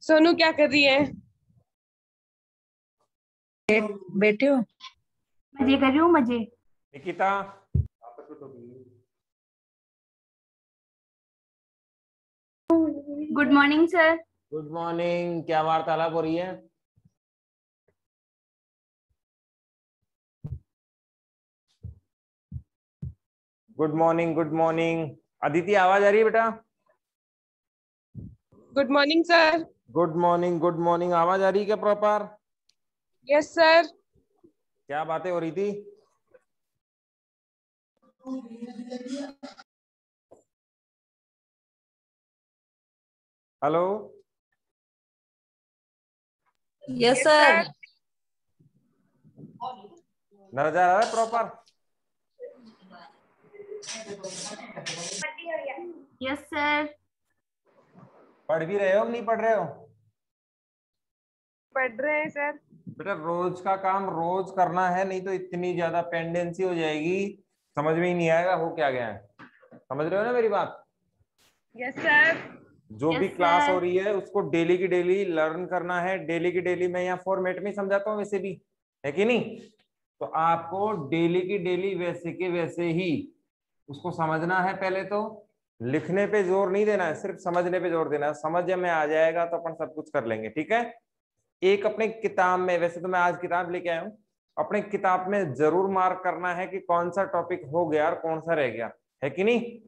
सोनू क्या कर रही है? बैठे हो? मजे कर रही हूँ, मजे। Nikita good morning sir. Good morning. क्या वार्तालाप हो रही है? Good morning, good morning. Aditi आवाज आ रही है बेटा? Good morning sir. Good morning, good morning. आवाज आ रही है क्या प्रॉपर? Yes sir. क्या बातें हो रही थी? हेलो। Yes sir. नजर आ रहा है प्रॉपर? Yes sir. पढ़ भी रहे हो कि नहीं पढ़ रहे हो? पढ़ रहे हैं सर। बेटा रोज का काम रोज करना है, नहीं तो इतनी ज्यादा पेंडेंसी हो जाएगी, समझ में ही नहीं आएगा हो क्या गया है। समझ रहे हो ना मेरी बात? Yes sir. जो भी Yes, क्लास sir. हो रही है उसको डेली की डेली लर्न करना है। डेली की डेली मैं यहाँ फॉर्मेट में समझाता हूँ वैसे भी, है कि नहीं? तो आपको डेली की डेली वैसे के वैसे ही उसको समझना है। पहले तो लिखने पे जोर नहीं देना है, सिर्फ समझने पे जोर देना है। समझ में आ जाएगा तो अपन सब कुछ कर लेंगे, ठीक है? एक अपने किताब में, वैसे तो मैं आज किताब लेके आया हूँ, अपने किताब में जरूर मार्क करना है कि कौन सा टॉपिक हो गया और कौन सा रह गया, है कि नहीं?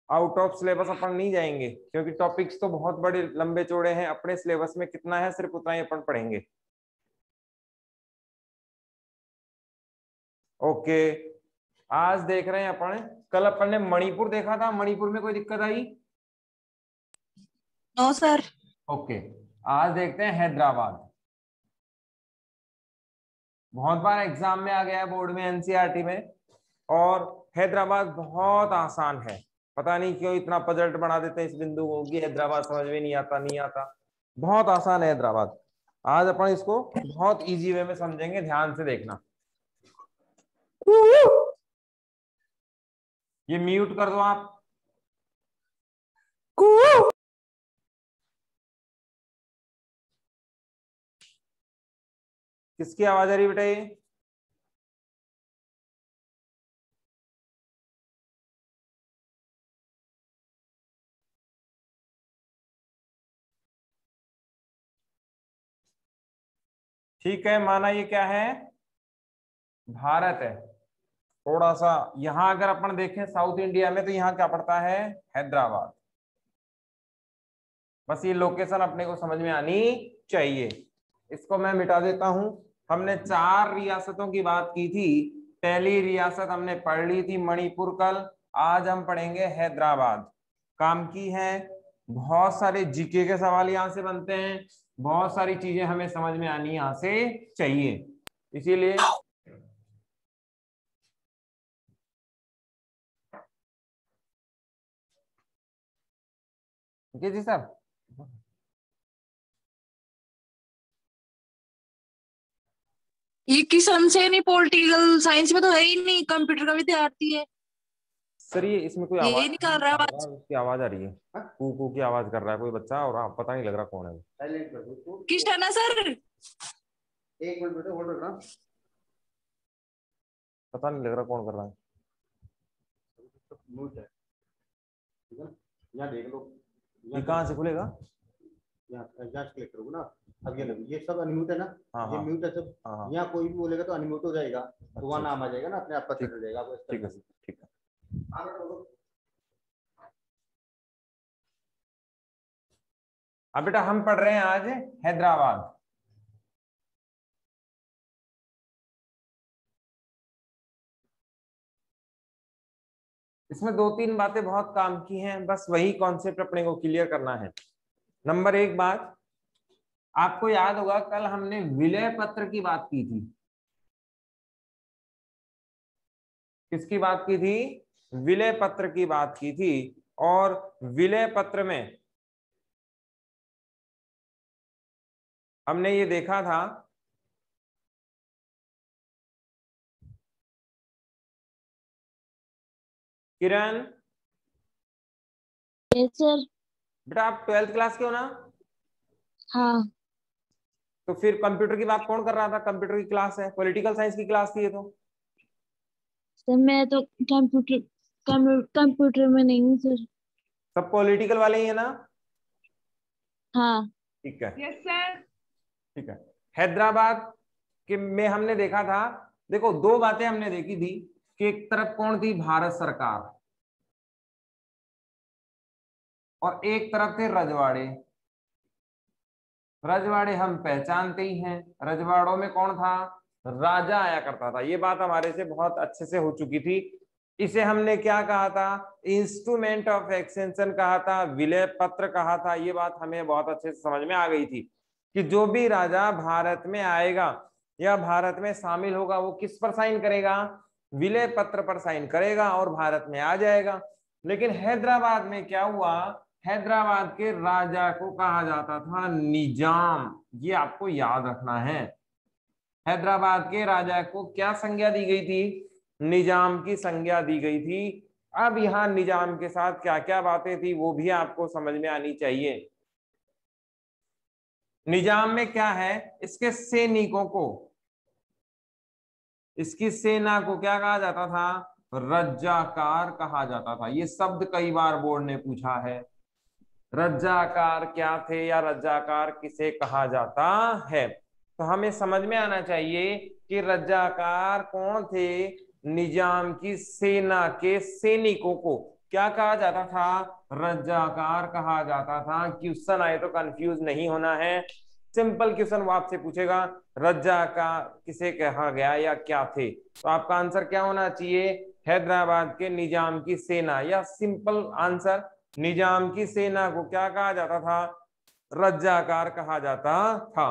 आउट ऑफ सिलेबस अपन नहीं जाएंगे, क्योंकि टॉपिक्स तो बहुत बड़े लंबे चौड़े हैं। अपने सिलेबस में कितना है सिर्फ उतना ही अपन पढ़ेंगे। ओके। आज देख रहे हैं अपन, कल अपन ने मणिपुर देखा था। मणिपुर में कोई दिक्कत आई? No sir. ओके। आज देखते हैं हैदराबाद। बहुत बार एग्जाम में आ गया है, बोर्ड में, एनसीईआरटी में। और हैदराबाद बहुत आसान है। पता नहीं क्यों इतना पजल्ट बना देते हैं इस बिंदु को कि हैदराबाद समझ में नहीं आता, नहीं आता। बहुत आसान है हैदराबाद। आज अपन इसको बहुत इजी वे में समझेंगे, ध्यान से देखना। ये म्यूट कर दो आप। किसकी आवाज आ रही है बेटा? ये ठीक है, माना ये क्या है, भारत है। थोड़ा सा यहां अगर अपन देखें साउथ इंडिया में, तो यहाँ क्या पड़ता है? हैदराबाद। बस ये लोकेशन अपने को समझ में आनी चाहिए। इसको मैं मिटा देता हूं। हमने 4 रियासतों की बात की थी। पहली रियासत हमने पढ़ ली थी मणिपुर कल। आज हम पढ़ेंगे हैदराबाद। काम की है। बहुत सारे जीके के सवाल यहाँ से बनते हैं। बहुत सारी चीजें हमें समझ में आनी यहाँ से चाहिए, इसीलिए जी सर। ये किसान से नहीं, पॉलिटिकल साइंस में तो है ही नहीं, कंप्यूटर का विद्यार्थी है। सर ये इसमें कोई ये आवाज निकाल रहा है आवाज। उसकी आवाज आ रही है, कू कू की आवाज कर रहा है कोई बच्चा, और पता नहीं लग रहा कौन है वो। साइलेंट कर दो उसको। किसान है सर। एक मिनट बेटा होल्ड रखना। पता नहीं लग रहा कौन कर रहा है। म्यूट है, ठीक है ना? यहाँ देख लो। ये कहाँ से खुलेगा? यहाँ क्लिक करोगे ना। अब ये लगे, ये सब अनम्यूट है ना। हाँ ये हाँ म्यूट है सब। हाँ हाँ। यहाँ कोई भी बोलेगा तो अनम्यूट हो जाएगा, तो वहाँ अच्छा, नाम आ जाएगा ना, अपने आप पता ठीक- चल जाएगा आपको। ठीक है ठीक है। हाँ बेटा बोलो। अब बेटा हम पढ़ रहे हैं आज हैदराबाद। इसमें 2-3 बातें बहुत काम की हैं, बस वही कॉन्सेप्ट अपने को क्लियर करना है। नंबर 1 बात, आपको याद होगा कल हमने विलय पत्र की बात की थी। किसकी बात की थी? विलय पत्र की बात की थी। और विलय पत्र में हमने ये देखा था किरण यस सर। बेटा आप 12th क्लास के हो ना? हाँ तो फिर कंप्यूटर की बात कौन कर रहा था? कंप्यूटर की क्लास है, पॉलिटिकल साइंस की क्लास थी ये तो। सर, मैं तो कंप्यूटर में नहीं हूँ सर। सब पॉलिटिकल वाले ही है ना? हाँ ठीक है, यस सर। ठीक है। हैदराबाद के में हमने देखा था, देखो दो बातें हमने देखी थी कि एक तरफ कौन थी? भारत सरकार, और एक तरफ थे रजवाड़े। रजवाड़े हम पहचानते ही हैं, रजवाड़ों में कौन था? राजा आया करता था। ये बात हमारे से बहुत अच्छे से हो चुकी थी। इसे हमने क्या कहा था? इंस्ट्रूमेंट ऑफ एक्सटेंशन कहा था, विलय पत्र कहा था। ये बात हमें बहुत अच्छे से समझ में आ गई थी कि जो भी राजा भारत में आएगा या भारत में शामिल होगा वो किस पर साइन करेगा? विलय पत्र पर साइन करेगा और भारत में आ जाएगा। लेकिन हैदराबाद में क्या हुआ? हैदराबाद के राजा को कहा जाता था निजाम। ये आपको याद रखना है। हैदराबाद के राजा को क्या संज्ञा दी गई थी? निजाम की संज्ञा दी गई थी। अब यहां निजाम के साथ क्या क्या बातें थी वो भी आपको समझ में आनी चाहिए। निजाम में क्या है? इसके सैनिकों को, इसकी सेना को क्या कहा जाता था? रज्जाकार कहा जाता था। ये शब्द कई बार बोर्ड ने पूछा है। रज्जाकार क्या थे या रज्जाकार किसे कहा जाता है? तो हमें समझ में आना चाहिए कि रज्जाकार कौन थे? निजाम की सेना के सैनिकों को क्या कहा जाता था? रज्जाकार कहा जाता था। क्वेश्चन आए तो कंफ्यूज नहीं होना है। सिंपल क्वेश्चन वो आपसे पूछेगा रज्जाकार किसे कहा गया या क्या थे, तो आपका आंसर क्या होना चाहिए? हैदराबाद के निजाम की सेना, या सिंपल आंसर निजाम की सेना को क्या कहा जाता था? रज्जाकार कहा जाता था।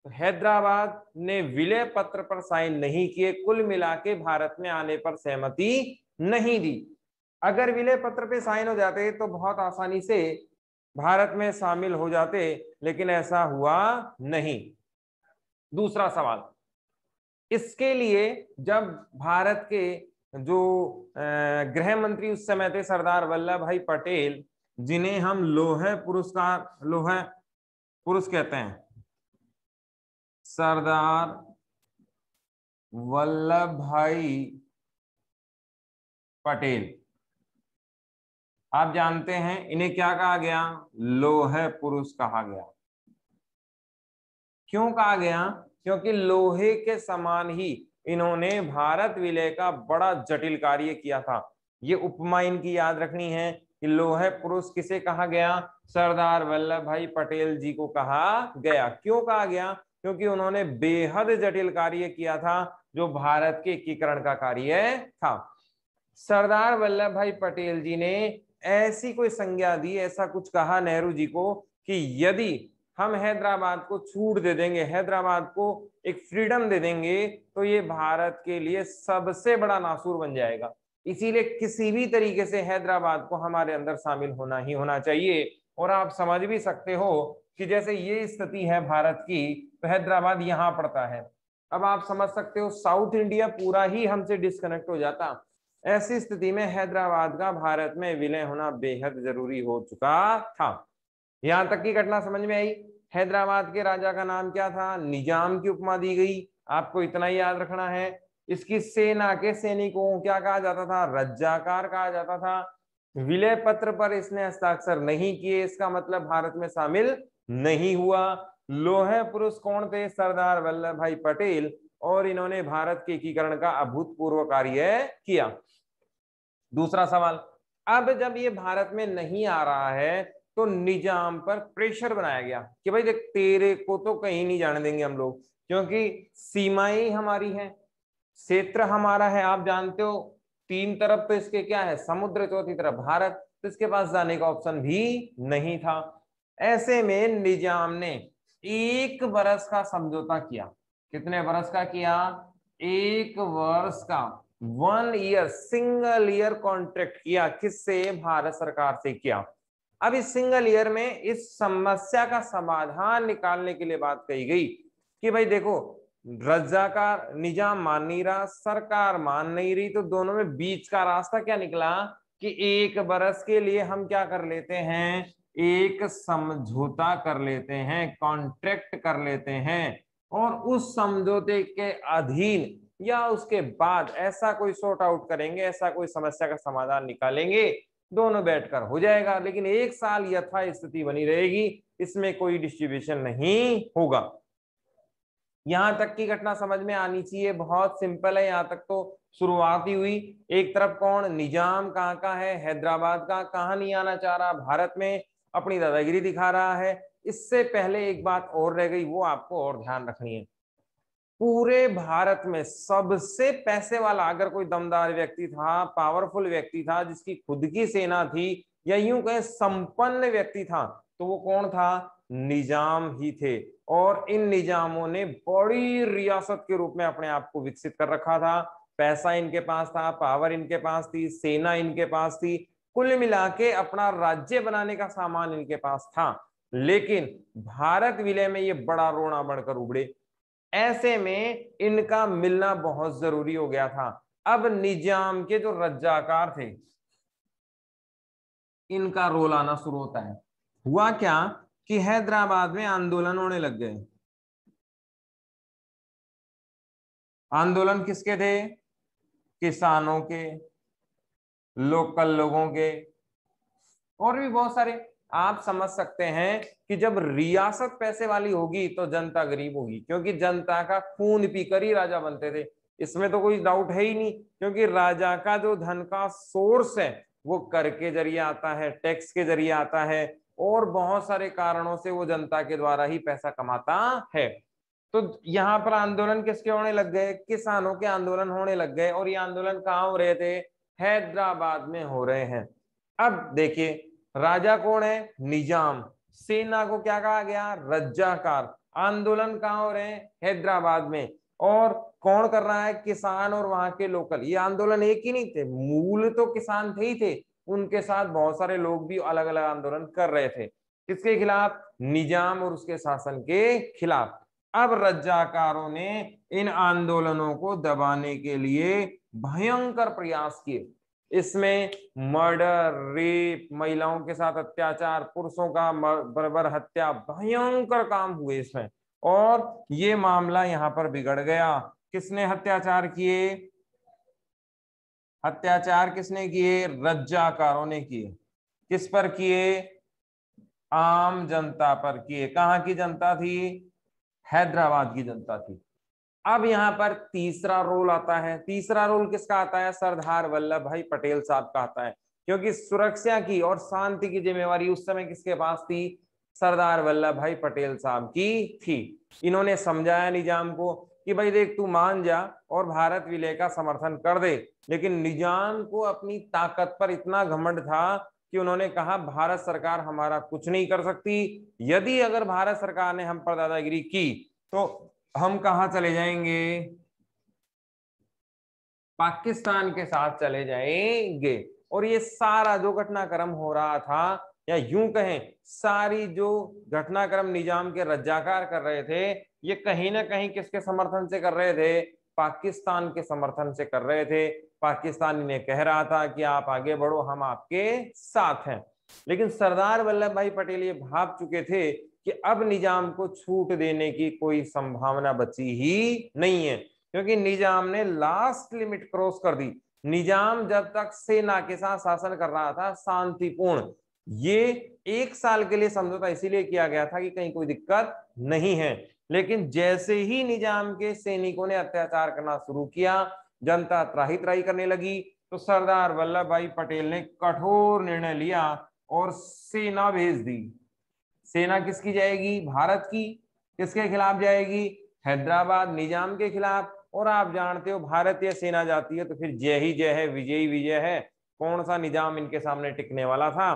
तो हैदराबाद ने विलय पत्र पर साइन नहीं किए, कुल मिला के भारत में आने पर सहमति नहीं दी। अगर विलय पत्र पे साइन हो जाते तो बहुत आसानी से भारत में शामिल हो जाते, लेकिन ऐसा हुआ नहीं। दूसरा सवाल, इसके लिए जब भारत के जो गृह मंत्री उस समय थे सरदार वल्लभ भाई पटेल, जिन्हें हम लौह पुरुष कहते हैं, सरदार वल्लभ भाई पटेल, आप जानते हैं इन्हें क्या कहा गया? लौह पुरुष कहा गया। क्यों कहा गया? क्योंकि लोहे के समान ही इन्होंने भारत विलय का बड़ा जटिल कार्य किया था। ये उपमा इनकी याद रखनी है कि लौह पुरुष किसे कहा गया? सरदार वल्लभ भाई पटेल जी को कहा गया। क्यों कहा गया? क्योंकि उन्होंने बेहद जटिल कार्य किया था जो भारत के एकीकरण का कार्य था। सरदार वल्लभ भाई पटेल जी ने ऐसी कोई संज्ञा दी, ऐसा कुछ कहा नेहरू जी को कि यदि हम हैदराबाद को छूट दे देंगे, हैदराबाद को एक फ्रीडम दे देंगे, तो ये भारत के लिए सबसे बड़ा नासूर बन जाएगा। इसीलिए किसी भी तरीके से हैदराबाद को हमारे अंदर शामिल होना ही होना चाहिए। और आप समझ भी सकते हो कि जैसे ये स्थिति है भारत की, तो हैदराबाद यहाँ पड़ता है। अब आप समझ सकते हो साउथ इंडिया पूरा ही हमसे डिस्कनेक्ट हो जाता। ऐसी स्थिति में हैदराबाद का भारत में विलय होना बेहद जरूरी हो चुका था। यहां तक की घटना समझ में आई। हैदराबाद के राजा का नाम क्या था? निजाम की उपमा दी गई, आपको इतना ही याद रखना है। इसकी सेना के सैनिकों को क्या कहा जाता था? रज्जाकार कहा जाता था। विलय पत्र पर इसने हस्ताक्षर नहीं किए, इसका मतलब भारत में शामिल नहीं हुआ। लौह पुरुष कौन थे? सरदार वल्लभ भाई पटेल, और इन्होंने भारत के एकीकरण का अभूतपूर्व कार्य किया। दूसरा सवाल, अब जब ये भारत में नहीं आ रहा है तो निजाम पर प्रेशर बनाया गया कि भाई देख, तेरे को तो कहीं नहीं जाने देंगे हम लोग, क्योंकि सीमाएं हमारी हैं, क्षेत्र हमारा है। आप जानते हो तीन तरफ तो इसके क्या है? समुद्र, चौथी तरफ भारत, तो इसके पास जाने का ऑप्शन भी नहीं था। ऐसे में निजाम ने 1 वर्ष का समझौता किया। कितने वर्ष का किया? 1 वर्ष का, 1 ईयर, सिंगल ईयर कॉन्ट्रैक्ट किया। किससे? भारत सरकार से किया। अब इस सिंगल ईयर में इस समस्या का समाधान निकालने के लिए बात कही गई कि भाई देखो, रज्जाकार निजाम मान नहीं रहा, सरकार मान नहीं रही, तो दोनों में बीच का रास्ता क्या निकला? कि 1 बरस के लिए हम क्या कर लेते हैं, एक समझौता कर लेते हैं, कॉन्ट्रैक्ट कर लेते हैं, और उस समझौते के अधीन या उसके बाद ऐसा कोई सॉर्ट आउट करेंगे, ऐसा कोई समस्या का समाधान निकालेंगे, दोनों बैठकर हो जाएगा। लेकिन 1 साल यथा स्थिति बनी रहेगी, इसमें कोई डिस्ट्रीब्यूशन नहीं होगा। यहां तक की घटना समझ में आनी चाहिए, बहुत सिंपल है। यहां तक तो शुरुआत ही हुई। एक तरफ कौन, निजाम कहाँ का है, हैदराबाद का, कहाँ नहीं आना चाह रहा, भारत में अपनी दादागिरी दिखा रहा है। इससे पहले एक बात और रह गई, वो आपको और ध्यान रखनी है। पूरे भारत में सबसे पैसे वाला अगर कोई दमदार व्यक्ति था, पावरफुल व्यक्ति था, जिसकी खुद की सेना थी, या यूं कहें संपन्न व्यक्ति था, तो वो कौन था, निजाम ही थे। और इन निजामों ने बड़ी रियासत के रूप में अपने आप को विकसित कर रखा था। पैसा इनके पास था, पावर इनके पास थी, सेना इनके पास थी, कुल मिला के अपना राज्य बनाने का सामान इनके पास था। लेकिन भारत विलय में ये बड़ा रोना बढ़कर उबड़े। ऐसे में इनका मिलना बहुत जरूरी हो गया था। अब निजाम के जो रज्जाकार थे, इनका रोल आना शुरू होता है। हुआ क्या कि हैदराबाद में आंदोलन होने लग गए। आंदोलन किसके थे, किसानों के, लोकल लोगों के, और भी बहुत सारे। आप समझ सकते हैं कि जब रियासत पैसे वाली होगी तो जनता गरीब होगी, क्योंकि जनता का खून पीकर ही राजा बनते थे। इसमें तो कोई डाउट है ही नहीं, क्योंकि राजा का जो धन का सोर्स है वो कर के जरिए आता है, टैक्स के जरिए आता है, और बहुत सारे कारणों से वो जनता के द्वारा ही पैसा कमाता है। तो यहाँ पर आंदोलन किसके होने लग गए, किसानों के आंदोलन होने लग गए। और ये आंदोलन कहाँ हो रहे थे, हैदराबाद में हो रहे हैं। अब देखिए, राजा कौन है, निजाम, सेना को क्या कहा गया, रज्जाकार। आंदोलन कहाँ हो रहे हैं, हैदराबाद में। और कौन कर रहा है, किसान और वहां के लोकल। ये आंदोलन एक ही नहीं थे, मूल तो किसान थे ही थे, उनके साथ बहुत सारे लोग भी अलग अलग आंदोलन कर रहे थे। किसके खिलाफ, निजाम और उसके शासन के खिलाफ। अब रज्जाकारों ने इन आंदोलनों को दबाने के लिए भयंकर प्रयास किए। इसमें मर्डर, रेप, महिलाओं के साथ अत्याचार, पुरुषों का बर्बर हत्या, भयंकर काम हुए इसमें। और ये मामला यहाँ पर बिगड़ गया। किसने अत्याचार किए, अत्याचार किसने किए, रज्जाकारों ने किए। किस पर किए, आम जनता पर किए। कहाँ की जनता थी, हैदराबाद की जनता थी। अब यहाँ पर तीसरा रोल आता है। तीसरा रोल किसका आता है, सरदार वल्लभ भाई पटेल साहब का आता है, क्योंकि सुरक्षा की और शांति की जिम्मेवारी उस समय किसके पास थी, सरदार वल्लभ भाई पटेल साहब की थी। इन्होंने समझाया निजाम को कि भाई देख, तू मान जा और भारत विलय का समर्थन कर दे। लेकिन निजाम को अपनी ताकत पर इतना घमंड था कि उन्होंने कहा, भारत सरकार हमारा कुछ नहीं कर सकती। यदि अगर भारत सरकार ने हम पर दादागिरी की तो हम कहाँ चले जाएंगे, पाकिस्तान के साथ चले जाएंगे। और ये सारा जो घटनाक्रम हो रहा था, या यूं कहें सारी जो घटनाक्रम निजाम के रज्जाकार कर रहे थे, ये कहीं ना कहीं किसके समर्थन से कर रहे थे, पाकिस्तान के समर्थन से कर रहे थे। पाकिस्तान इन्हें कह रहा था कि आप आगे बढ़ो, हम आपके साथ हैं। लेकिन सरदार वल्लभ भाई पटेल ये भाप चुके थे कि अब निजाम को छूट देने की कोई संभावना बची ही नहीं है, क्योंकि निजाम ने लास्ट लिमिट क्रॉस कर दी। निजाम जब तक सेना के साथ शासन कर रहा था शांतिपूर्ण, ये 1 साल के लिए समझौता इसीलिए किया गया था कि कहीं कोई दिक्कत नहीं है। लेकिन जैसे ही निजाम के सैनिकों ने अत्याचार करना शुरू किया, जनता त्राही त्राही करने लगी, तो सरदार वल्लभ भाई पटेल ने कठोर निर्णय लिया और सेना भेज दी। सेना किसकी जाएगी, भारत की। किसके खिलाफ जाएगी, हैदराबाद निजाम के खिलाफ। और आप जानते हो, भारतीय सेना जाती है तो फिर जय ही जय है, विजयी विजय है। कौन सा निजाम इनके सामने टिकने वाला था।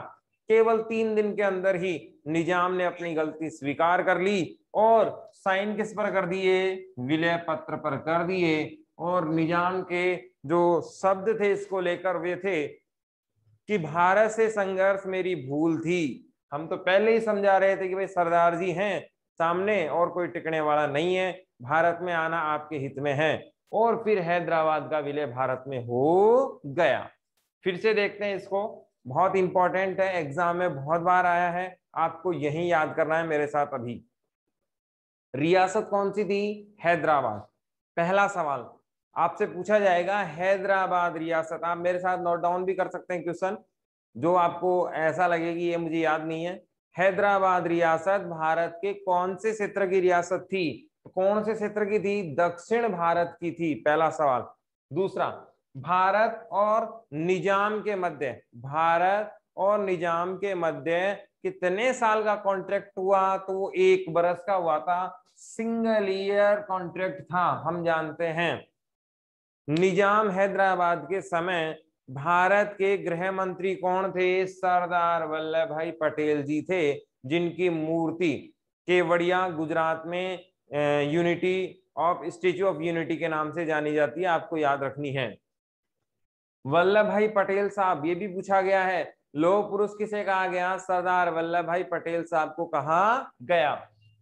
केवल 3 दिन के अंदर ही निजाम ने अपनी गलती स्वीकार कर ली और साइन किस पर कर दिए, विलय पत्र पर कर दिए। और निजाम के जो शब्द थे इसको लेकर वे थे कि भारत से संघर्ष मेरी भूल थी। हम तो पहले ही समझा रहे थे कि भाई सरदार जी हैं सामने और कोई टिकने वाला नहीं है, भारत में आना आपके हित में है। और फिर हैदराबाद का विलय भारत में हो गया। फिर से देखते हैं इसको, बहुत इंपॉर्टेंट है, एग्जाम में बहुत बार आया है, आपको यही याद करना है मेरे साथ अभी। रियासत कौन सी थी? हैदराबाद। पहला सवाल आपसे पूछा जाएगा हैदराबाद रियासत, आप मेरे साथ नोट डाउन भी कर सकते हैं क्वेश्चन, जो आपको ऐसा लगे कि ये मुझे याद नहीं है। हैदराबाद रियासत भारत के कौन से क्षेत्र की रियासत थी? तो कौन से क्षेत्र की थी? दक्षिण भारत की थी, पहला सवाल। दूसरा, भारत और निजाम के मध्य, भारत और निजाम के मध्य कितने साल का कॉन्ट्रैक्ट हुआ? तो वो 1 बरस का हुआ था, सिंगल ईयर कॉन्ट्रैक्ट था। हम जानते हैं निजाम हैदराबाद के समय भारत के गृह मंत्री कौन थे? सरदार वल्लभ भाई पटेल जी थे, जिनकी मूर्ति केवड़िया गुजरात में unity of statue of unity के नाम से जानी जाती है, आपको याद रखनी है। वल्लभ भाई पटेल साहब, ये भी पूछा गया है, लौह पुरुष किसे कहा गया? सरदार वल्लभ भाई पटेल साहब को कहा गया।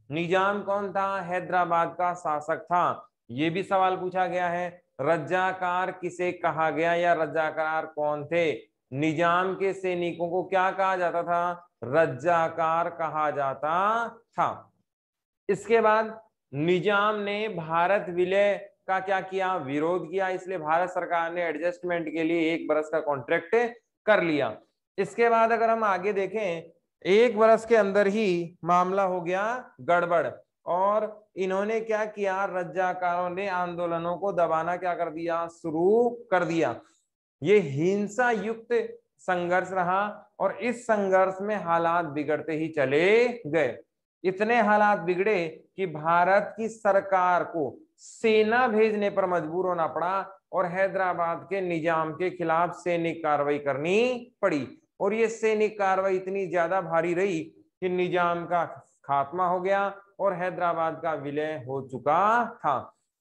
निजाम कौन था? हैदराबाद का शासक था, ये भी सवाल पूछा गया है। रजाकार किसे कहा गया या रजाकार कौन थे? निजाम के सैनिकों को क्या कहा जाता था? रजाकार कहा जाता था। इसके बाद निजाम ने भारत विलय का क्या किया? विरोध किया, इसलिए भारत सरकार ने एडजस्टमेंट के लिए 1 बरस का कॉन्ट्रैक्ट कर लिया। इसके बाद अगर हम आगे देखें, 1 बरस के अंदर ही मामला हो गया गड़बड़, और इन्होंने क्या किया? रजाकारों ने आंदोलनों को दबाना क्या कर दिया? शुरू कर दिया। ये हिंसा युक्त संघर्ष रहा, और इस संघर्ष में हालात बिगड़ते ही चले गए। इतने हालात बिगड़े कि भारत की सरकार को सेना भेजने पर मजबूर होना पड़ा, और हैदराबाद के निजाम के खिलाफ सैनिक कार्रवाई करनी पड़ी। और ये सैनिक कार्रवाई इतनी ज्यादा भारी रही कि निजाम का खात्मा हो गया और हैदराबाद का विलय हो चुका था।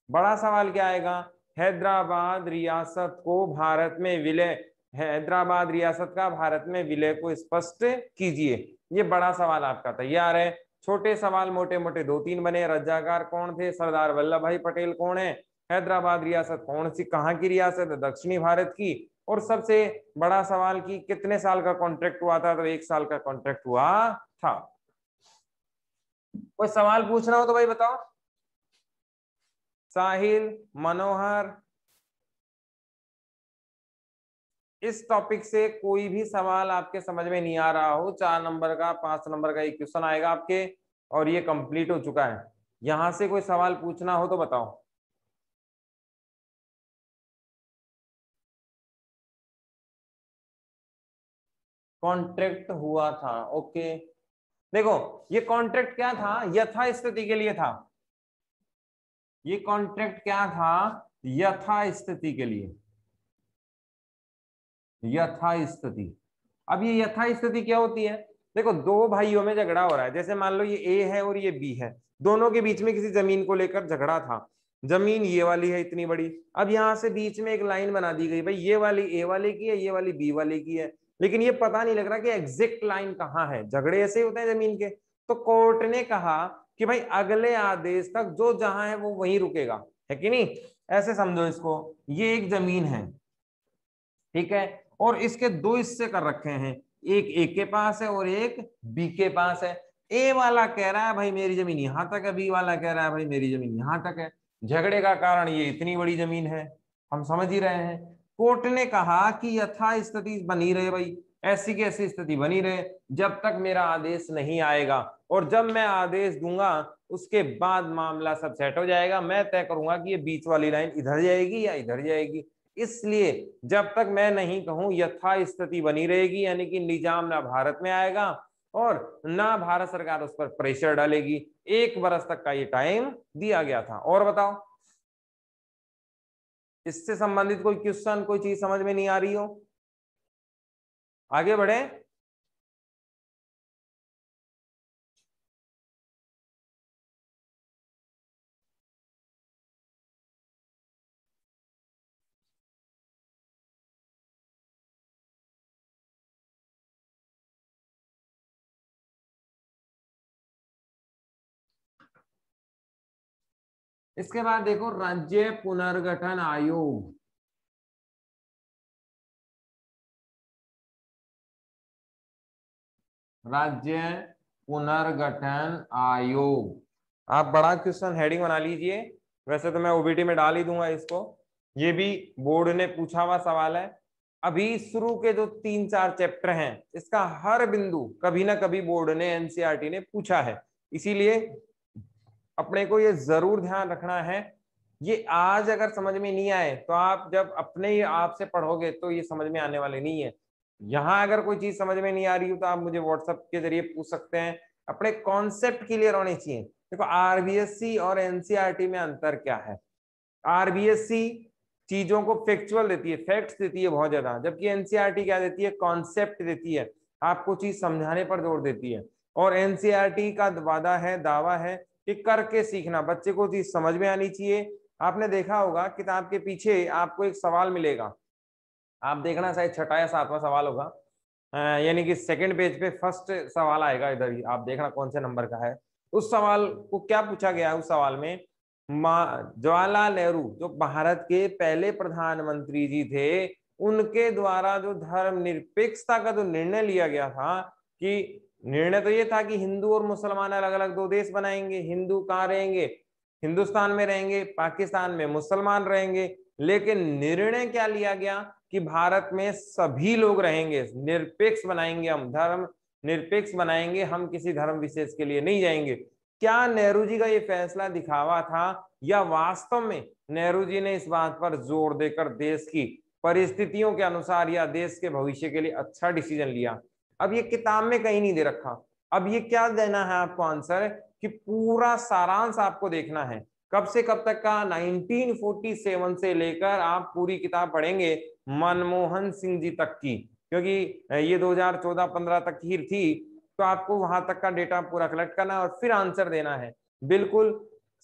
बड़ा सवाल क्या आएगा? हैदराबाद रियासत को भारत में विलय, हैदराबाद रियासत का भारत में विलय को स्पष्ट कीजिए। ये बड़ा सवाल आपका तैयार है। छोटे सवाल मोटे मोटे 2-3 बने। रजाकार कौन थे? सरदार वल्लभ भाई पटेल कौन है? हैदराबाद रियासत कौन सी, कहाँ की रियासत है? दक्षिणी भारत की। और सबसे बड़ा सवाल कि कितने साल का कॉन्ट्रैक्ट हुआ था? तो 1 साल का कॉन्ट्रैक्ट हुआ था। कोई सवाल पूछना हो तो भाई बताओ। साहिल, मनोहर, इस टॉपिक से कोई भी सवाल आपके समझ में नहीं आ रहा हो, 4 नंबर का 5 नंबर का एक क्वेश्चन आएगा आपके, और ये कंप्लीट हो चुका है। यहां से कोई सवाल पूछना हो तो बताओ। कॉन्ट्रैक्ट हुआ था, ओके। देखो ये कॉन्ट्रैक्ट क्या था? यथास्थिति के लिए था। ये कॉन्ट्रैक्ट क्या था? यथास्थिति के लिए, यथास्थिति। अब ये यथास्थिति क्या होती है? देखो 2 भाइयों में झगड़ा हो रहा है, जैसे मान लो ये ए है और ये बी है, दोनों के बीच में किसी जमीन को लेकर झगड़ा था। जमीन ये वाली है इतनी बड़ी, अब यहाँ से बीच में एक लाइन बना दी गई, भाई ये वाली ए वाले की है, ये वाली बी वाले की है, लेकिन ये पता नहीं लग रहा कि एग्जैक्ट लाइन कहाँ है। झगड़े ऐसे ही होते हैं जमीन के। तो कोर्ट ने कहा कि भाई अगले आदेश तक जो जहां है वो वहीं रुकेगा, है कि नहीं? ऐसे समझो इसको, ये एक जमीन है, ठीक है, और इसके 2 हिस्से कर रखे हैं, एक ए के पास है और एक बी के पास है। ए वाला कह रहा है भाई मेरी जमीन यहां तक है, बी वाला कह रहा है भाई मेरी जमीन यहां तक है। झगड़े का कारण ये इतनी बड़ी जमीन है, हम समझ ही रहे हैं। कोर्ट ने कहा कि यथा स्थिति बनी रहे, भाई ऐसी की ऐसी स्थिति बनी रहे जब तक मेरा आदेश नहीं आएगा, और जब मैं आदेश दूंगा उसके बाद मामला सब सेट हो जाएगा। मैं तय करूंगा कि ये बीच वाली लाइन इधर जाएगी या इधर जाएगी। इसलिए जब तक मैं नहीं कहूं यथा स्थिति बनी रहेगी, यानी कि निजाम ना भारत में आएगा और ना भारत सरकार उस पर प्रेशर डालेगी। 1 बरस तक का ये टाइम दिया गया था। और बताओ इससे संबंधित कोई क्वेश्चन, कोई चीज समझ में नहीं आ रही हो? आगे बढ़े। इसके बाद देखो राज्य पुनर्गठन आयोग। राज्य पुनर्गठन आयोग। आप बड़ा क्वेश्चन हेडिंग बना लीजिए, वैसे तो मैं ओबीटी में डाल ही दूंगा इसको, ये भी बोर्ड ने पूछा हुआ सवाल है। अभी शुरू के जो 3-4 चैप्टर हैं इसका हर बिंदु कभी ना कभी बोर्ड ने एनसीईआरटी ने पूछा है, इसीलिए अपने को ये जरूर ध्यान रखना है। ये आज अगर समझ में नहीं आए तो आप जब अपने ही आप से पढ़ोगे तो ये समझ में आने वाले नहीं है। यहाँ अगर कोई चीज समझ में नहीं आ रही हो तो आप मुझे व्हाट्सएप के जरिए पूछ सकते हैं। अपने कॉन्सेप्ट क्लियर होने चाहिए। देखो आरबीएससी और एनसीईआरटी में अंतर क्या है। आरबीएससी चीजों को फैक्चुअल देती है, फैक्ट्स देती है बहुत ज्यादा, जबकि एनसीईआरटी क्या देती है, कॉन्सेप्ट देती है, आपको चीज समझाने पर जोर देती है। और एनसीईआरटी का वादा है, दावा है कि करके सीखना, बच्चे को चीज समझ में आनी चाहिए। आपने देखा होगा किताब के पीछे आपको एक सवाल मिलेगा, आप देखना शायद 6वां या 7वां सवाल होगा, यानी कि सेकंड पेज पे फर्स्ट सवाल आएगा, इधर ही आप देखना कौन से नंबर का है। उस सवाल को क्या पूछा गया है, उस सवाल में जवाहरलाल नेहरू जो भारत के पहले प्रधानमंत्री जी थे, उनके द्वारा जो धर्मनिरपेक्षता का जो निर्णय लिया गया था, कि निर्णय तो ये था कि हिंदू और मुसलमान अलग अलग 2 देश बनाएंगे। हिंदू कहाँ रहेंगे, हिंदुस्तान में रहेंगे, पाकिस्तान में मुसलमान रहेंगे। लेकिन निर्णय क्या लिया गया कि भारत में सभी लोग रहेंगे, निरपेक्ष बनाएंगे, हम धर्म निरपेक्ष बनाएंगे, हम किसी धर्म विशेष के लिए नहीं जाएंगे। क्या नेहरू जी का ये फैसला दिखावा था या वास्तव में नेहरू जी ने इस बात पर जोर देकर देश की परिस्थितियों के अनुसार या देश के भविष्य के लिए अच्छा डिसीजन लिया? अब ये किताब में कहीं नहीं दे रखा। अब ये क्या देना है आपको आंसर, कि पूरा सारांश आपको देखना है, कब से कब तक का, 1947 से लेकर आप पूरी किताब पढ़ेंगे मनमोहन सिंह जी तक की, क्योंकि ये 2014-15 तक ही थी, तो आपको वहां तक का डेटा पूरा कलेक्ट करना और फिर आंसर देना है। बिल्कुल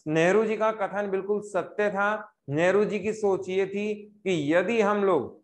नेहरू जी का कथन बिल्कुल सत्य था। नेहरू जी की सोच ये थी कि यदि हम लोग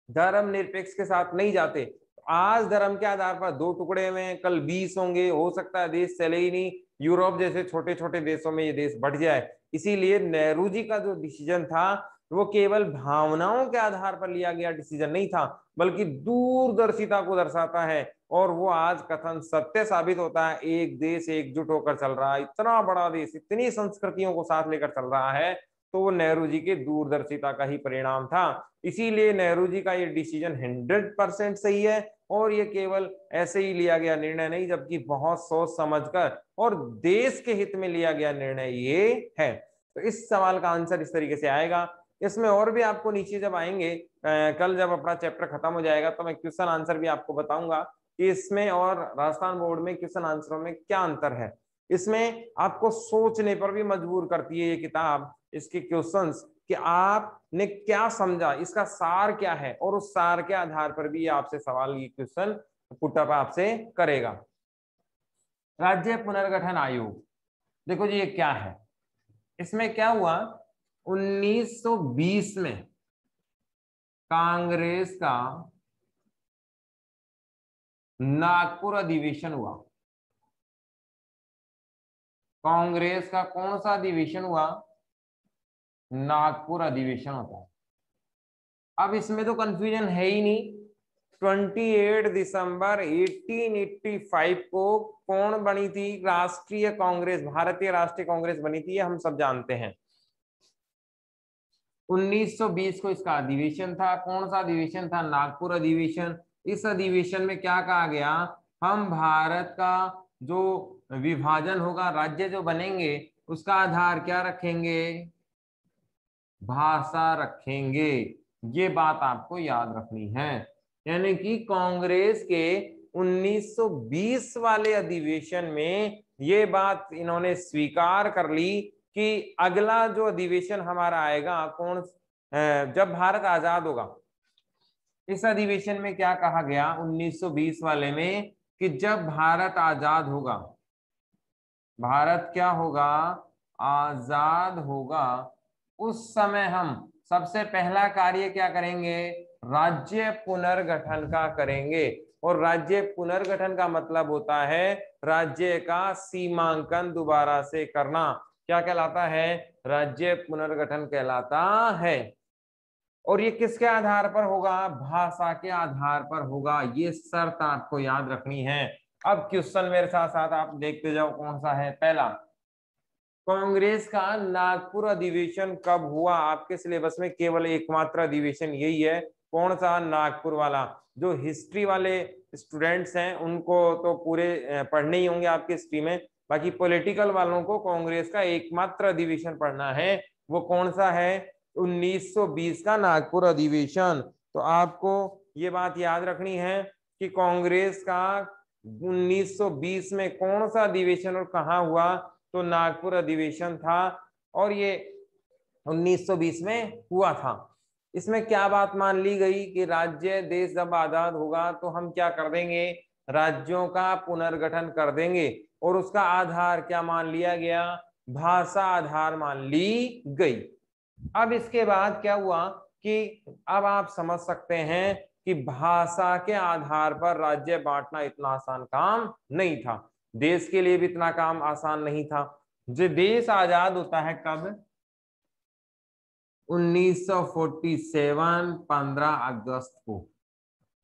धर्मनिरपेक्ष के साथ नहीं जाते, आज धर्म के आधार पर 2 टुकड़े में, कल 20 होंगे, हो सकता है देश चले ही नहीं, यूरोप जैसे छोटे छोटे देशों में ये देश बढ़ जाए। इसीलिए नेहरू जी का जो डिसीजन था वो केवल भावनाओं के आधार पर लिया गया डिसीजन नहीं था, बल्कि दूरदर्शिता को दर्शाता है। और वो आज कथन सत्य साबित होता है। एक देश एकजुट होकर चल रहा है, इतना बड़ा देश इतनी संस्कृतियों को साथ लेकर चल रहा है, तो वो नेहरू जी के दूरदर्शिता का ही परिणाम था। इसीलिए नेहरू जी का ये डिसीजन 100% सही है, और ये केवल ऐसे ही लिया गया निर्णय नहीं, जबकि बहुत सोच समझकर और देश के हित में लिया गया निर्णय ये है। तो इस सवाल का आंसर इस तरीके से आएगा। इसमें और भी आपको नीचे जब आएंगे, कल जब अपना चैप्टर खत्म हो जाएगा, तो मैं क्वेश्चन आंसर भी आपको बताऊंगा कि इसमें और राजस्थान बोर्ड में क्वेश्चन आंसरों में क्या अंतर है। इसमें आपको सोचने पर भी मजबूर करती है ये किताब, इसके क्वेश्चंस, कि आपने क्या समझा, इसका सार क्या है, और उस सार के आधार पर भी आपसे सवाल, ये क्वेश्चन पुटअप आपसे करेगा। राज्य पुनर्गठन आयोग, देखो जी ये क्या है। इसमें क्या हुआ, 1920 में कांग्रेस का नागपुर अधिवेशन हुआ। कांग्रेस का कौन सा अधिवेशन हुआ, नागपुर अधिवेशन होता है। अब इसमें तो कंफ्यूजन है ही नहीं। 28 दिसंबर 1885 को कौन बनी थी, राष्ट्रीय कांग्रेस, भारतीय राष्ट्रीय कांग्रेस बनी थी, ये हम सब जानते हैं। 1920 को इसका अधिवेशन था। कौन सा अधिवेशन था, नागपुर अधिवेशन। इस अधिवेशन में क्या कहा गया, हम भारत का जो विभाजन होगा, राज्य जो बनेंगे, उसका आधार क्या रखेंगे, भाषा रखेंगे। ये बात आपको याद रखनी है। यानी कि कांग्रेस के 1920 वाले अधिवेशन में ये बात इन्होंने स्वीकार कर ली कि अगला जो अधिवेशन हमारा आएगा, कौन, जब भारत आजाद होगा। इस अधिवेशन में क्या कहा गया 1920 वाले में, कि जब भारत आजाद होगा, भारत क्या होगा, आजाद होगा, उस समय हम सबसे पहला कार्य क्या करेंगे, राज्य पुनर्गठन का करेंगे। और राज्य पुनर्गठन का मतलब होता है राज्य का सीमांकन दोबारा से करना। क्या कहलाता है, राज्य पुनर्गठन कहलाता है। और ये किसके आधार पर होगा, भाषा के आधार पर होगा। ये शर्त आपको याद रखनी है। अब क्वेश्चन मेरे साथ साथ आप देखते जाओ कौन सा है। पहला, कांग्रेस का नागपुर अधिवेशन कब हुआ? आपके सिलेबस में केवल एकमात्र अधिवेशन यही है। कौन सा? नागपुर वाला। जो हिस्ट्री वाले स्टूडेंट्स हैं उनको तो पूरे पढ़ने ही होंगे आपके हिस्ट्री में, बाकी पॉलिटिकल वालों को कांग्रेस का एकमात्र अधिवेशन पढ़ना है। वो कौन सा है? 1920 का नागपुर अधिवेशन। तो आपको ये बात याद रखनी है कि कांग्रेस का 1920 में कौन सा अधिवेशन और कहाँ हुआ? तो नागपुर अधिवेशन था, और ये 1920 में हुआ था। इसमें क्या बात मान ली गई कि राज्य देश जब आजाद होगा तो हम क्या कर देंगे? राज्यों का पुनर्गठन कर देंगे, और उसका आधार क्या मान लिया गया? भाषा आधार मान ली गई। अब इसके बाद क्या हुआ कि अब आप समझ सकते हैं कि भाषा के आधार पर राज्य बांटना इतना आसान काम नहीं था। देश के लिए भी इतना काम आसान नहीं था। जो देश आजाद होता है कब? 1947 15 अगस्त को।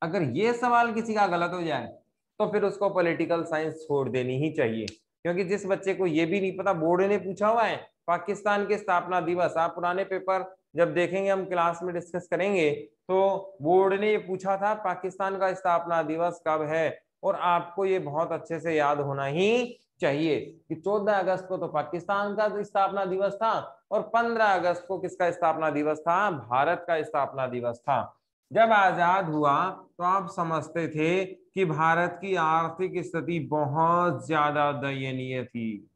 अगर ये सवाल किसी का गलत हो जाए तो फिर उसको पॉलिटिकल साइंस छोड़ देनी ही चाहिए, क्योंकि जिस बच्चे को ये भी नहीं पता, बोर्ड ने पूछा हुआ है पाकिस्तान के स्थापना दिवस। आप पुराने पेपर जब देखेंगे, हम क्लास में डिस्कस करेंगे, तो बोर्ड ने ये पूछा था पाकिस्तान का स्थापना दिवस कब है, और आपको ये बहुत अच्छे से याद होना ही चाहिए कि 14 अगस्त को तो पाकिस्तान का स्थापना दिवस था, और 15 अगस्त को किसका स्थापना दिवस था? भारत का स्थापना दिवस था। जब आजाद हुआ तो आप समझते थे कि भारत की आर्थिक स्थिति बहुत ज्यादा दयनीय थी।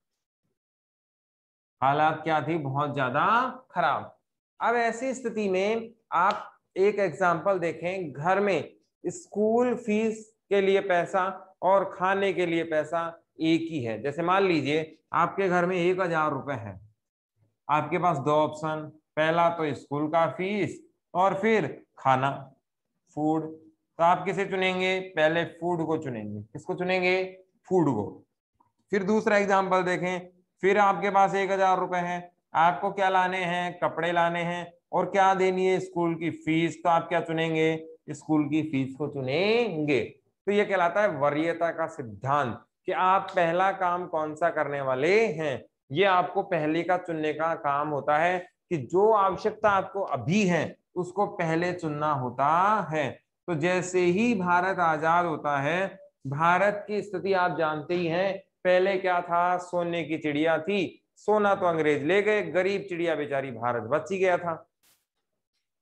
हालात क्या थी? बहुत ज्यादा खराब। अब ऐसी स्थिति में आप एक एग्जाम्पल देखें, घर में स्कूल फीस के लिए पैसा और खाने के लिए पैसा एक ही है। जैसे मान लीजिए आपके घर में 1000 रुपए है, आपके पास दो ऑप्शन, पहला तो स्कूल का फीस और फिर खाना, फूड। तो आप किसे चुनेंगे? पहले फूड को चुनेंगे। किसको चुनेंगे? फूड को। फिर दूसरा एग्जाम्पल देखें, फिर आपके पास 1000 रुपए हैं, आपको क्या लाने हैं? कपड़े लाने हैं, और क्या देनी है? स्कूल की फीस। तो आप क्या चुनेंगे? स्कूल की फीस को चुनेंगे। तो ये कहलाता है वरीयता का सिद्धांत, कि आप पहला काम कौन सा करने वाले हैं। ये आपको पहले का चुनने का काम होता है, कि जो आवश्यकता आपको अभी है उसको पहले चुनना होता है। तो जैसे ही भारत आजाद होता है, भारत की स्थिति आप जानते ही हैं। पहले क्या था? सोने की चिड़िया थी। सोना तो अंग्रेज ले गए, गरीब चिड़िया बेचारी भारत बच ही गया था।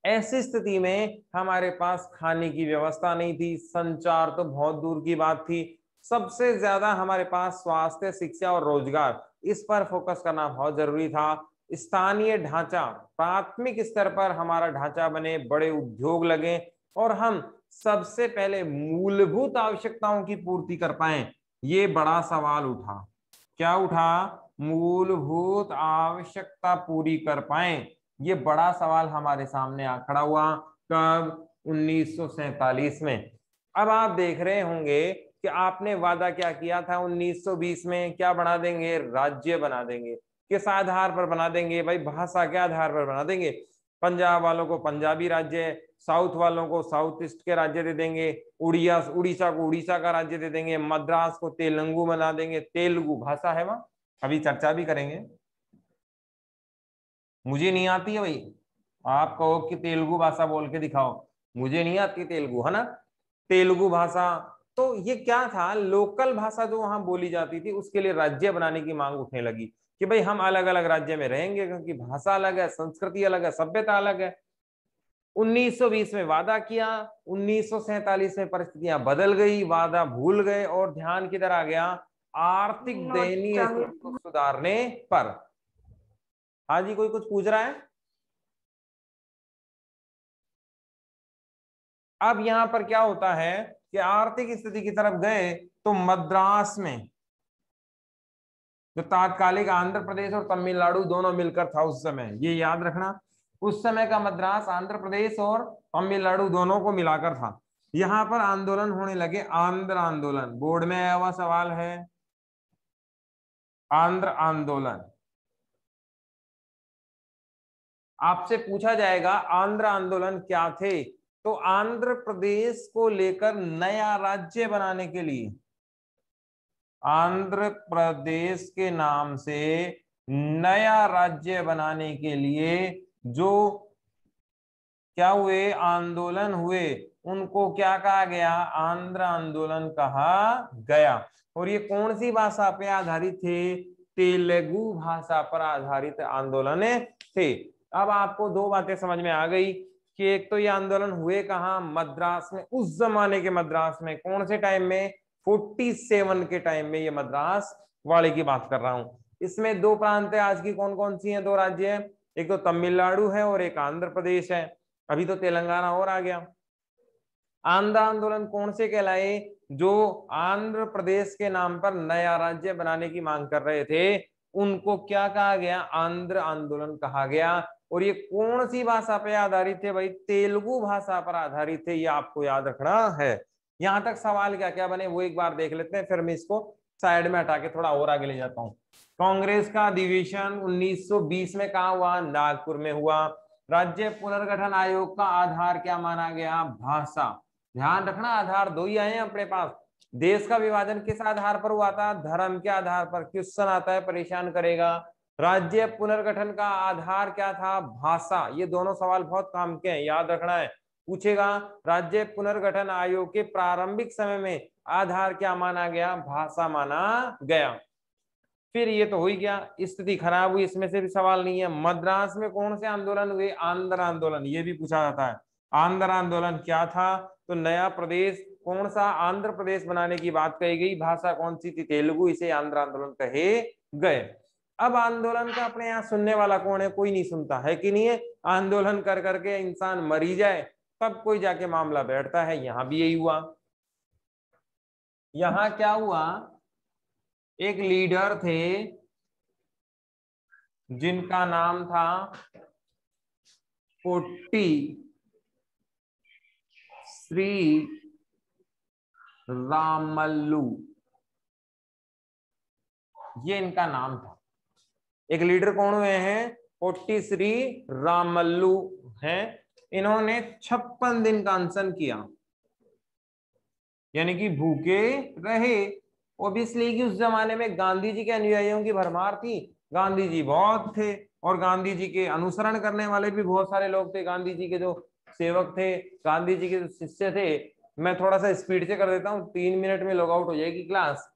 ऐसी स्थिति में हमारे पास खाने की व्यवस्था नहीं थी, संचार तो बहुत दूर की बात थी। सबसे ज्यादा हमारे पास स्वास्थ्य, शिक्षा और रोजगार, इस पर फोकस करना बहुत जरूरी था। स्थानीय ढांचा, प्राथमिक स्तर पर हमारा ढांचा बने, बड़े उद्योग लगे, और हम सबसे पहले मूलभूत आवश्यकताओं की पूर्ति कर पाए। ये बड़ा सवाल उठा। क्या उठा? मूलभूत आवश्यकता पूरी कर पाए। ये बड़ा सवाल हमारे सामने आ खड़ा हुआ। कब? 1947 में। अब आप देख रहे होंगे कि आपने वादा क्या किया था 1920 में? क्या बना देंगे? राज्य बना देंगे। किस आधार पर बना देंगे भाई? भाषा के आधार पर बना देंगे। पंजाब वालों को पंजाबी राज्य, साउथ वालों को साउथ ईस्ट के राज्य दे देंगे, उड़ीसा को उड़ीसा का राज्य दे देंगे, मद्रास को तेलुगु बना देंगे। तेलुगु भाषा है वहां, अभी चर्चा भी करेंगे। मुझे नहीं आती है भाई, आप कहो कि तेलुगु भाषा बोल के दिखाओ, मुझे नहीं आती तेलुगु, है ना? तेलुगु भाषा। तो ये क्या था? लोकल भाषा जो वहां बोली जाती थी, उसके लिए राज्य बनाने की मांग उठने लगी कि भाई हम अलग अलग राज्य में रहेंगे, क्योंकि भाषा अलग है, संस्कृति अलग है, सभ्यता अलग है। 1920 में वादा किया, 1947 में परिस्थितियां बदल गई, वादा भूल गए, और ध्यान किधर आ गया? आर्थिक दयनीय स्थिति को सुधारने पर। हाँ जी, कोई कुछ पूछ रहा है? अब यहां पर क्या होता है कि आर्थिक स्थिति की तरफ गए तो मद्रास में जो तात्कालिक आंध्र प्रदेश और तमिलनाडु दोनों मिलकर था उस समय, ये याद रखना, उस समय का मद्रास आंध्र प्रदेश और तमिलनाडु दोनों को मिलाकर था। यहां पर आंदोलन होने लगे, आंध्र आंदोलन। बोर्ड में आया हुआ सवाल है, आंध्र आंदोलन। आपसे पूछा जाएगा आंध्र आंदोलन क्या थे, तो आंध्र प्रदेश को लेकर नया राज्य बनाने के लिए आंध्र प्रदेश के नाम से नया राज्य बनाने के लिए जो क्या हुए, आंदोलन हुए, उनको क्या कहा गया, आंध्र आंदोलन कहा गया। और ये कौन सी भाषा पे आधारित थे, तेलुगु भाषा पर आधारित आंदोलन थे। अब आपको दो बातें समझ में आ गई कि एक तो ये आंदोलन हुए कहाँ, मद्रास में, उस जमाने के मद्रास में। कौन से टाइम में, 47 के टाइम में, ये मद्रास वाले की बात कर रहा हूं। इसमें दो प्रांत है आज की, कौन कौन सी हैं, दो राज्य हैं, एक तो तमिलनाडु है और एक आंध्र प्रदेश है। अभी तो तेलंगाना और आ गया। आंध्र आंदोलन कौन से कहलाए, जो आंध्र प्रदेश के नाम पर नया राज्य बनाने की मांग कर रहे थे, उनको क्या कहा गया, आंध्र आंदोलन कहा गया। और ये कौन सी भाषा पे आधारित थे भाई, तेलुगु भाषा पर आधारित थे, ये आपको याद रखना है। यहां तक सवाल क्या क्या बने वो एक बार देख लेते हैं, फिर मैं इसको साइड में हटा के थोड़ा और आगे ले जाता हूँ। कांग्रेस का अधिवेशन 1920 में कहा हुआ, नागपुर में हुआ। राज्य पुनर्गठन आयोग का आधार क्या माना गया, भाषा। ध्यान रखना, आधार दो ही आए हैं अपने पास। देश का विभाजन किस आधार पर हुआ था, धर्म के आधार पर। क्वेश्चन आता है, परेशान करेगा। राज्य पुनर्गठन का आधार क्या था, भाषा। ये दोनों सवाल बहुत काम के हैं, याद रखना है। पूछेगा, राज्य पुनर्गठन आयोग के प्रारंभिक समय में आधार क्या माना गया, भाषा माना गया। फिर ये तो हो ही गया, स्थिति खराब हुई, इसमें से भी सवाल नहीं है। मद्रास में कौन से आंदोलन हुए, आंध्र आंदोलन, ये भी पूछा जाता है। आंध्र आंदोलन क्या था, तो नया प्रदेश कौन सा, आंध्र प्रदेश बनाने की बात कही गई। भाषा कौन सी थी, तेलुगु, इसे आंध्र आंदोलन कहे गए। अब आंदोलन का अपने यहाँ सुनने वाला कौन है, कोई नहीं सुनता है कि नहीं है। आंदोलन कर करके इंसान मरी जाए तब कोई जाके मामला बैठता है। यहां भी यही हुआ। यहां क्या हुआ, एक लीडर थे जिनका नाम था पोट्टी श्री रामल्लू, ये इनका नाम था। एक लीडर कौन हुए हैं, पोट्टी श्री रामल्लू हैं। इन्होंने 56 दिन का अनशन किया, यानी कि भूखे रहे। ओब्वियसली कि उस जमाने में गांधी जी के अनुयायियों की भरमार थी, गांधी जी बहुत थे और गांधी जी के अनुसरण करने वाले भी बहुत सारे लोग थे। गांधी जी के जो सेवक थे, गांधी जी के जो शिष्य थे। मैं थोड़ा सा स्पीड से कर देता हूँ, 3 मिनट में लॉग आउट हो जाएगी क्लास।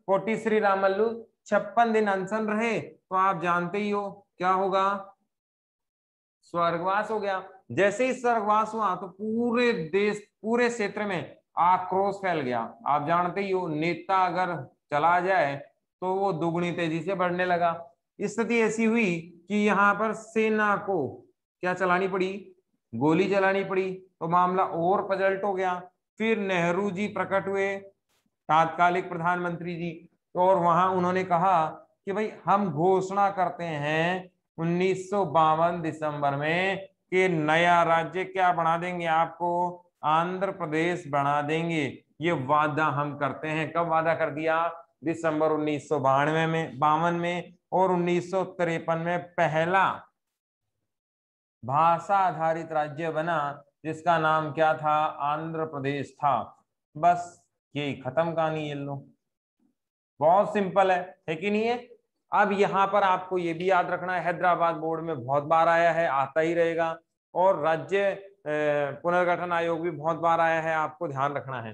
पोट्टी श्री रामल्लू 56 दिन अनशन रहे, तो आप जानते ही हो क्या होगा, स्वर्गवास हो गया। जैसे ही स्वर्गवास हुआ तो पूरे देश, पूरे क्षेत्र में आक्रोश फैल गया। आप जानते ही हो, नेता अगर चला जाए तो वो दुगनी तेजी से बढ़ने लगा। स्थिति ऐसी हुई कि यहाँ पर सेना को क्या चलानी पड़ी, गोली चलानी पड़ी, तो मामला और पलट हो गया। फिर नेहरू जी प्रकट हुए, तात्कालिक प्रधानमंत्री जी, तो और वहां उन्होंने कहा कि भाई हम घोषणा करते हैं 1952 दिसंबर में कि नया राज्य क्या बना देंगे, आपको आंध्र प्रदेश बना देंगे। ये वादा हम करते हैं। कब वादा कर दिया, दिसंबर 1952 में। और 1953 में पहला भाषा आधारित राज्य बना, जिसका नाम क्या था, आंध्र प्रदेश था। बस यही खत्म कहानी। ये लो, बहुत सिंपल है कि नहीं है। अब यहाँ पर आपको ये भी याद रखना है, हैदराबाद बोर्ड में बहुत बार आया है, आता ही रहेगा। और राज्य पुनर्गठन आयोग भी बहुत बार आया है, आपको ध्यान रखना है।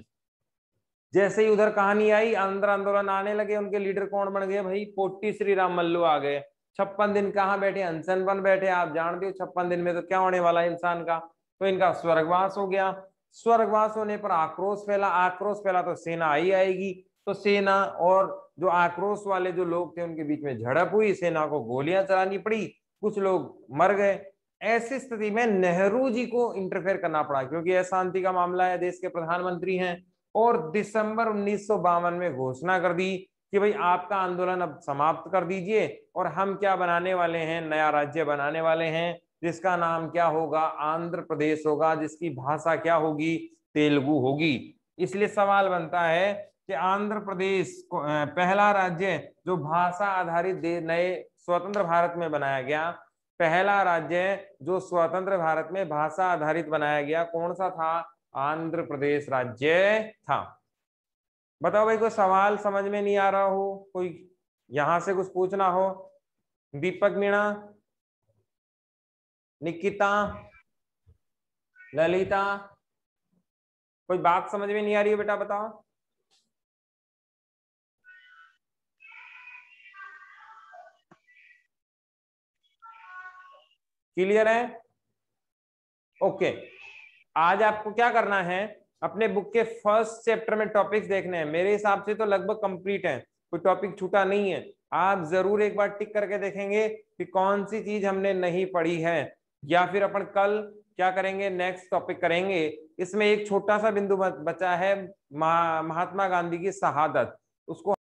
जैसे ही उधर कहानी आई, आंध्र आंदोलन आने लगे, उनके लीडर कौन बन गए भाई, पोट्टी श्री रामल्लू आ गए। 56 दिन कहाँ बैठे, अनशन बन बैठे। आप जानते हो 56 दिन में तो क्या होने वाला है इंसान का, तो इनका स्वर्गवास हो गया। स्वर्गवास होने पर आक्रोश फैला, आक्रोश फैला तो सेना आई आएगी। तो सेना और जो आक्रोश वाले जो लोग थे उनके बीच में झड़प हुई, सेना को गोलियां चलानी पड़ी, कुछ लोग मर गए। ऐसी स्थिति में नेहरू जी को इंटरफेयर करना पड़ा, क्योंकि अशांति का मामला है, देश के प्रधानमंत्री हैं। और दिसंबर 1952 में घोषणा कर दी कि भाई आपका आंदोलन अब समाप्त कर दीजिए, और हम क्या बनाने वाले हैं, नया राज्य बनाने वाले हैं, जिसका नाम क्या होगा, आंध्र प्रदेश होगा, जिसकी भाषा क्या होगी, तेलुगु होगी। इसलिए सवाल बनता है कि आंध्र प्रदेश पहला राज्य जो भाषा आधारित नए स्वतंत्र भारत में बनाया गया, पहला राज्य जो स्वतंत्र भारत में भाषा आधारित बनाया गया, कौन सा था, आंध्र प्रदेश राज्य था। बताओ भाई, कोई सवाल समझ में नहीं आ रहा हो, कोई यहां से कुछ पूछना हो? दीपक, मीणा, निकिता, ललिता, कोई बात समझ में नहीं आ रही है बेटा, बताओ। क्लियर है? ओके। आज आपको क्या करना है, अपने बुक के फर्स्ट चैप्टर में टॉपिक्स देखने हैं। मेरे हिसाब से तो लगभग कंप्लीट है, कोई टॉपिक छूटा नहीं है। आप जरूर एक बार टिक करके देखेंगे कि कौन सी चीज हमने नहीं पढ़ी है, या फिर अपन कल क्या करेंगे, नेक्स्ट टॉपिक करेंगे। इसमें एक छोटा सा बिंदु बचा है, महात्मा गांधी की शहादत, उसको